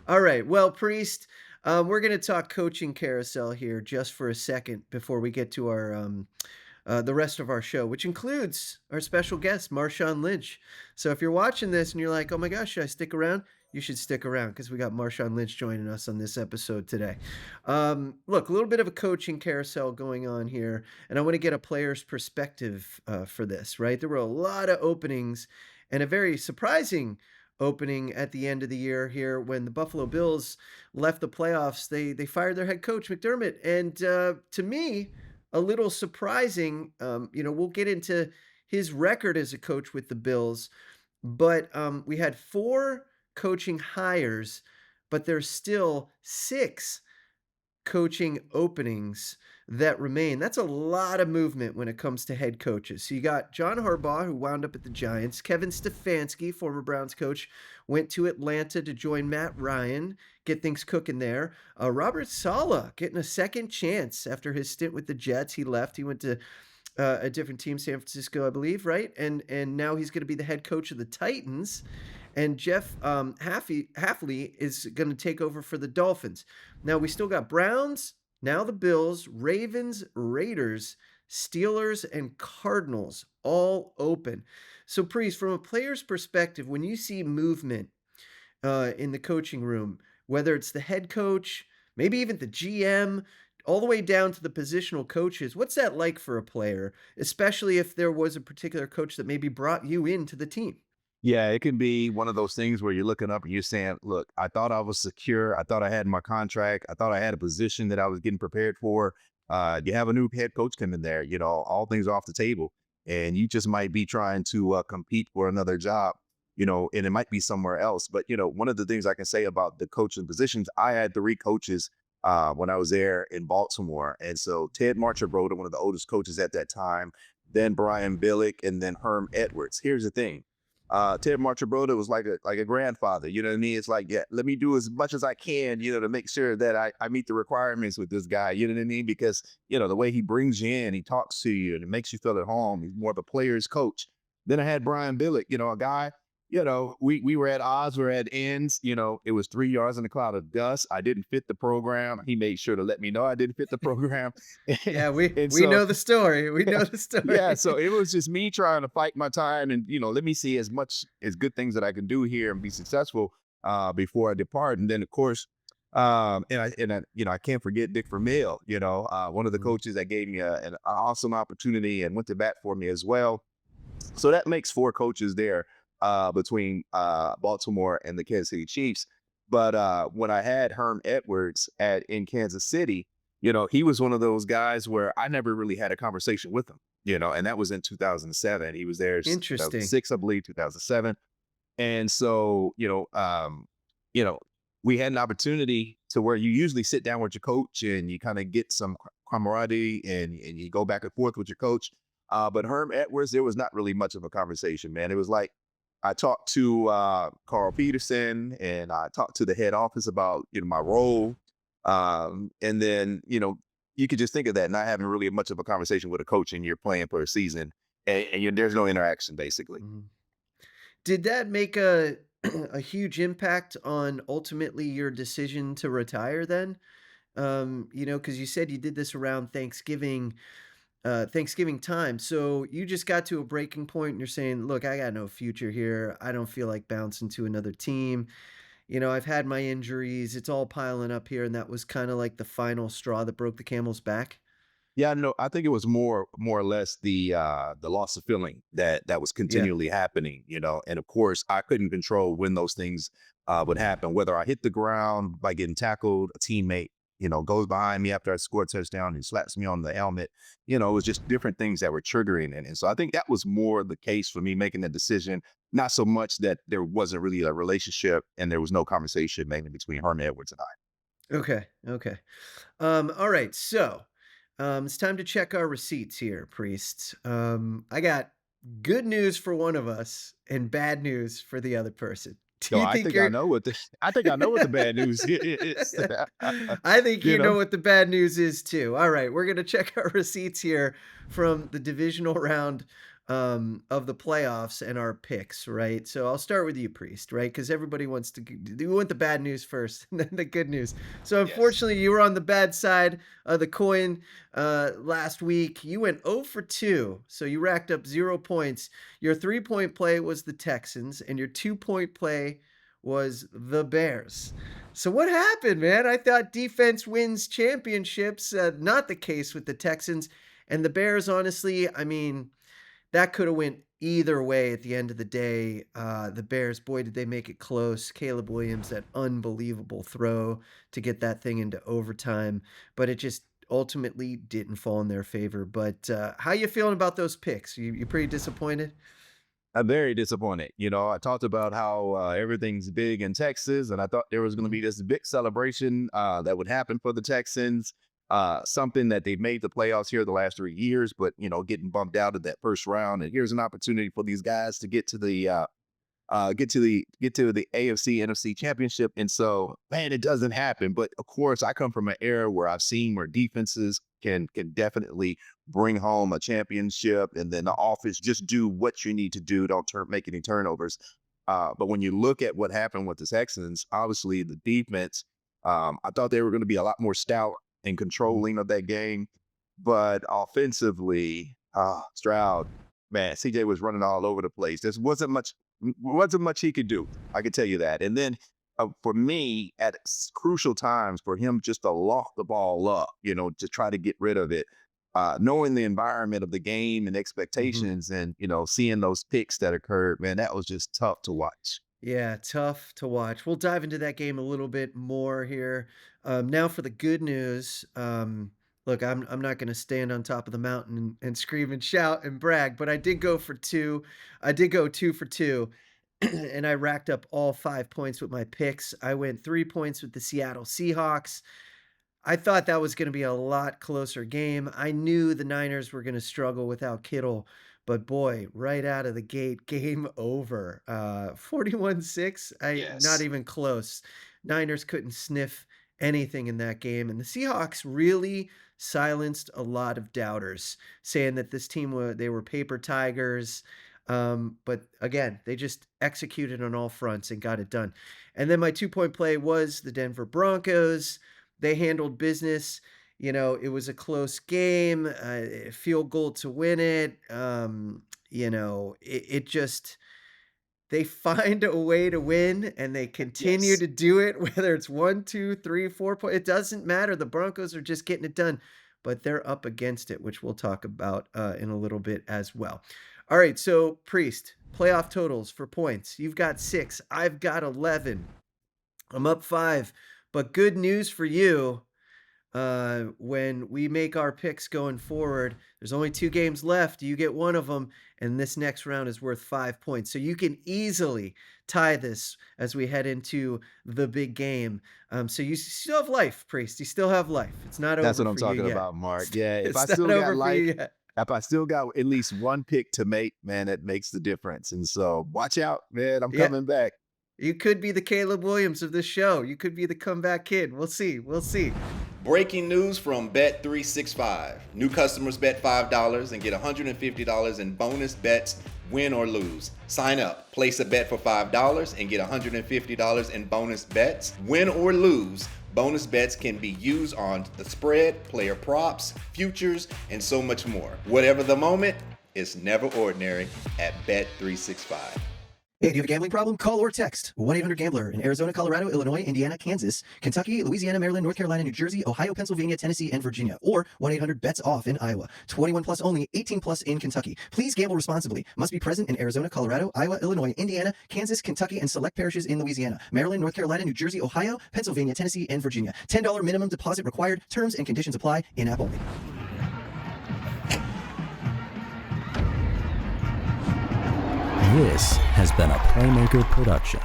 All right. Well, Priest, we're going to talk coaching carousel here just for a second before we get to our the rest of our show, which includes our special guest, Marshawn Lynch. So if you're watching this and you're like, "Oh my gosh, should I stick around?" You should stick around because we got Marshawn Lynch joining us on this episode today. Look, a little bit of a coaching carousel going on here, and I want to get a player's perspective for this. Right, there were a lot of openings, and a very surprising opening at the end of the year here when the Buffalo Bills left the playoffs. They fired their head coach McDermott, and to me, a little surprising. We'll get into his record as a coach with the Bills, but we had four coaching hires, but there's still six coaching openings that remain. That's a lot of movement when it comes to head coaches. So you got John Harbaugh, who wound up at the Giants. Kevin Stefanski, former Browns coach, went to Atlanta to join Matt Ryan, get things cooking there. Robert Saleh getting a second chance after his stint with the Jets. He left. He went to a different team, San Francisco, I believe, right? And now he's going to be the head coach of the Titans. And Jeff Hafley is going to take over for the Dolphins. Now we still got Browns, now the Bills, Ravens, Raiders, Steelers, and Cardinals all open. So, Priest, from a player's perspective, when you see movement in the coaching room, whether it's the head coach, maybe even the GM, all the way down to the positional coaches, what's that like for a player, especially if there was a particular coach that maybe brought you into the team? Yeah, it can be one of those things where you're looking up and you're saying, look, I thought I was secure. I thought I had my contract. I thought I had a position that I was getting prepared for. You have a new head coach come in there, all things are off the table. And you just might be trying to compete for another job, and it might be somewhere else. But, one of the things I can say about the coaching positions, I had three coaches when I was there in Baltimore. And so Ted Marchibroda, one of the oldest coaches at that time, then Brian Billick, and then Herm Edwards. Here's the thing. Ted Marchibroda was like a grandfather, you know what I mean? It's like, yeah, let me do as much as I can, to make sure that I meet the requirements with this guy, you know what I mean? Because, the way he brings you in, he talks to you and it makes you feel at home. He's more of a player's coach. Then I had Brian Billick, a guy, we were at odds, we were at ends, it was 3 yards in a cloud of dust. I didn't fit the program. He made sure to let me know I didn't fit the program. Yeah, we and we so know the story. We know the yeah, story. so it was just me trying to fight my time and, let me see as much as good things that I can do here and be successful before I depart. And then of course, I can't forget Dick Vermeil, one of the Mm. coaches that gave me an awesome opportunity and went to bat for me as well. So that makes four coaches there between Baltimore and the Kansas City Chiefs. But when I had Herm Edwards in Kansas City, he was one of those guys where I never really had a conversation with him, and that was in 2007. He was there Interesting. 2006, I believe, 2007. And so, you know, we had an opportunity to where you usually sit down with your coach and you kind of get some camaraderie and you go back and forth with your coach. But Herm Edwards, there was not really much of a conversation, man. It was like I talked to Carl Peterson and I talked to the head office about, my role. And then, you could just think of that not having really much of a conversation with a coach and you're playing for a season and there's no interaction basically. Mhm. Did that make a a huge impact on ultimately your decision to retire then? Because you said you did this around Thanksgiving time. So you just got to a breaking point and you're saying, "Look, I got no future here. I don't feel like bouncing to another team. I've had my injuries. It's all piling up here." And that was kind of like the final straw that broke the camel's back. Yeah, no, I think it was more or less the loss of feeling that was Yeah. continually happening, and of course I couldn't control when those things would happen, whether I hit the ground by getting tackled, a teammate, goes behind me after I scored a touchdown and slaps me on the helmet. It was just different things that were triggering it. And so I think that was more the case for me making that decision, not so much that there wasn't really a relationship and there was no conversation mainly between Herman Edwards and I. Okay. Okay. All right. So it's time to check our receipts here, priests. I got good news for one of us and bad news for the other person. Do No, you I think think I you're know what the I think I know what the bad news is. I think you you know know? what the bad news is too. All right, we're gonna check our receipts here from the divisional round of the playoffs and our picks, right? So I'll start with you, Priest, right? Because everybody wants to, we want the bad news first and then the good news. So Yes. unfortunately, you were on the bad side of the coin last week. You went 0 for 2. So you racked up 0 points. Your 3 point play was the Texans, and your 2 point play was the Bears. So what happened, man? I thought defense wins championships. Not the case with the Texans and the Bears. Honestly, I mean, that could have went either way at the end of the day. The Bears, boy, did they make it close. Caleb Williams, that unbelievable throw to get that thing into overtime, but it just ultimately didn't fall in their favor. But how you feeling about those picks? You pretty disappointed? I'm very disappointed. I talked about how everything's big in Texas, and I thought there was going to Mhm. be this big celebration that would happen for the Texans. Something that they've made the playoffs here the last 3 years, but getting bumped out of that first round. And here's an opportunity for these guys to get to the AFC NFC championship. And so, man, it doesn't happen. But of course, I come from an era where I've seen where defenses can definitely bring home a championship, and then the offense just do what you need to do. Don't make any turnovers. But when you look at what happened with the Texans, obviously the defense, I thought they were going to be a lot more stout and Mhm. controlling of that game. But offensively, Stroud, man, CJ was running all over the place. There wasn't much he could do. I can tell you that. And then for me, at crucial times, for him just to lock the ball up, to try to get rid of it, knowing the environment of the game and Mhm. expectations, and seeing those picks that occurred, man, that was just tough to watch. Yeah, tough to watch. We'll dive into that game a little bit more here. Now for the good news. Look, I'm not going to stand on top of the mountain and scream and shout and brag, but I did go for two. I did go 2 for 2, and I racked up all 5 points with my picks. I went 3 points with the Seattle Seahawks. I thought that was gonna be a lot closer game. I knew the Niners were gonna struggle without Kittle, but boy, right out of the gate, game over. 41-6, I not Yes. even close. Niners couldn't sniff anything in that game, and the Seahawks really silenced a lot of doubters, saying that this team they were paper tigers. But again, they just executed on all fronts and got it done. And then my 2 point play was the Denver Broncos. They handled business. It was a close game, field goal to win it. It just, they find a way to win and they continue Yes. to do it, whether it's 1, 2, 3, 4 points. It doesn't matter. The Broncos are just getting it done, but they're up against it, which we'll talk about in a little bit as well. All right. So, Priest, playoff totals for points. You've got 6. I've got 11. I'm up 5. But good news for you, when we make our picks going forward, there's only 2 games left. You get one of them, and this next round is worth 5 points. So you can easily tie this as we head into the big game. So you still have life, Priest. You still have life. It's not That's over what I'm for you talking yet. about, Mark. Yeah, if I It's not still got over for life, you yet. if I still got at least one pick to make, man, that makes the difference. And so watch out, man. I'm Yeah, coming back. you could be the Caleb Williams of this show. You could be the comeback kid. We'll see. We'll see. Breaking news from Bet365. New customers bet $5 and get $150 in bonus bets, win or lose. Sign up, place a bet for $5 and get $150 in bonus bets, win or lose. Bonus bets can be used on the spread, player props, futures, and so much more. Whatever the moment, it's never ordinary at Bet365. Hey, do you have a gambling problem? Call or text 1-800-GAMBLER in Arizona, Colorado, Illinois, Indiana, Kansas, Kentucky, Louisiana, Maryland, North Carolina, New Jersey, Ohio, Pennsylvania, Tennessee, and Virginia. Or 1-800-BETS-OFF in Iowa. 21 plus only, 18 plus in Kentucky. Please gamble responsibly. Must be present in Arizona, Colorado, Iowa, Illinois, Indiana, Kansas, Kentucky, and select parishes in Louisiana, Maryland, North Carolina, New Jersey, Ohio, Pennsylvania, Tennessee, and Virginia. $10 minimum deposit required. Terms and conditions apply. In-app only. This has been a Playmaker production.